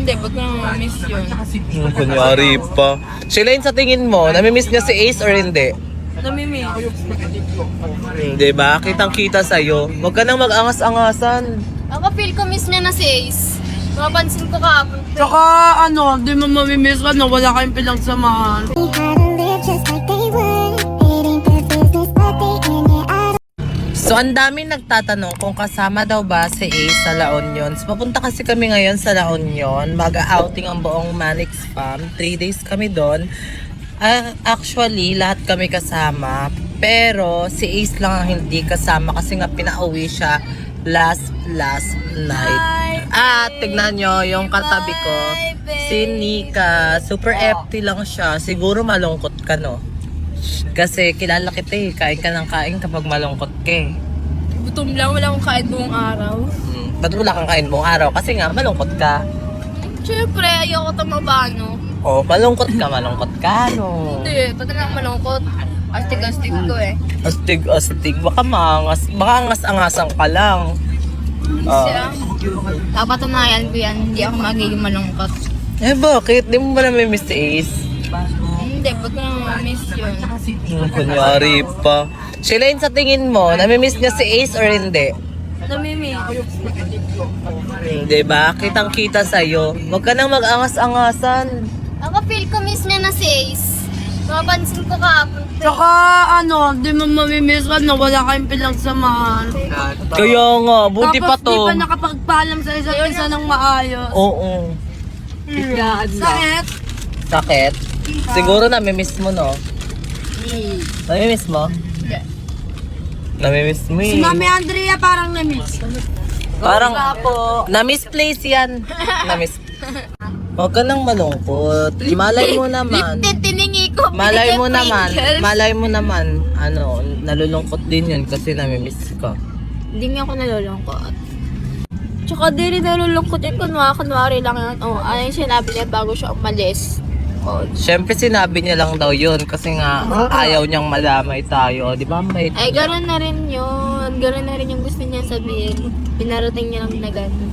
Hindi, ba't ko nang miss yun? Kunyari pa. Shelaine, sa tingin mo, namimiss niya si Ace or hindi? Namimiss. Hindi ba? Kitang-kita sa'yo. Huwag ka nang mag-angas-angasan. Ako feel ko miss niya na si Ace. Mapansin ko kahapon. Tsaka ano, di mo mamimiss ka na wala kayong pinagsamahan. So, ang daming nagtatanong kung kasama daw ba si Ace sa La Union. So, papunta kasi kami ngayon sa La Union. Mag-outing ang buong Manix Fam. 3 days kami doon. Actually, lahat kami kasama. Pero, si Ace lang ang hindi kasama kasi nga pinauwi siya last night. At, tignan nyo yung katabi ko. Si Nika. Super empty lang siya. Siguro malungkot ka, no? Kasi kilala kita eh. Kain ka ng kain kapag malungkot ka eh. Gutom lang, wala akong kain buong araw. Ba't wala kang kain buong araw? Kasi nga, malungkot ka. Siyempre, ayoko tumabano. Oh, malungkot ka, no? Hindi, ba't lang malungkot? Astig-astig ko eh. Astig. Baka angas-angasan ka lang. Siya, napatunayan ko yan, hindi ako magiging malungkot. Eh, bakit? Di mo ba namimiss si Ace? Hindi, ba't ko nang miss yun? Kunyari pa. Shelaine, sa tingin mo, namimiss niya si Ace or hindi? Namimiss. Hindi ba? Kitang-kita sa'yo. Huwag ka nang mag-angas-angasan. Ako feel ko miss niya na si Ace. Mapansin ko kahapon. Tsaka ano, di mo mamimiss ka na wala kayong pinagsamahan. Kaya nga, buti pa Tapos di to. pa nakapagpaalam sa isa't isa ng maayos. Oo. Sakit. Sakit? Siguro namimiss mo, no? Namimiss mo? Hindi. Namimiss mo Si eh. Mami Andrea parang na-miss. Parang, na-misplace yan. Na-miss. Huwag ka nang malungkot. Malay mo naman. Tiningi ko. Malay mo naman, ano, nalulungkot din yun kasi namimiss ka. Hindi nga ako nalulungkot. Tsaka di rin nalulungkot yun. Kunwari lang yun. Oh, ano yung sinabi niya bago siya umalis. Oh. Siyempre sinabi niya lang daw yun kasi nga ayaw niyang madamay tayo. Di ba, mate? Ay, gano'n na rin yun. Gano'n na rin yung gusto niya sabihin. Pinarating niya lang na gano'n.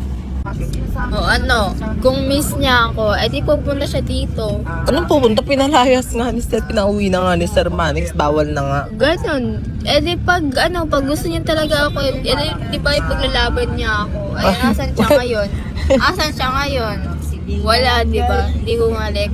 O ano, kung miss niya ako, edi pupunta siya dito. Anong pupunta? Pinalayas nga ni Sir. Pinauwi na nga ni Sir Manix. Bawal na nga. Ganon. Edi pag gusto niya talaga ako, edi di ba ipaglalaban niya ako? Ay, asan siya ngayon? Asan siya ngayon? Wala, di ba? Hindi bumalik.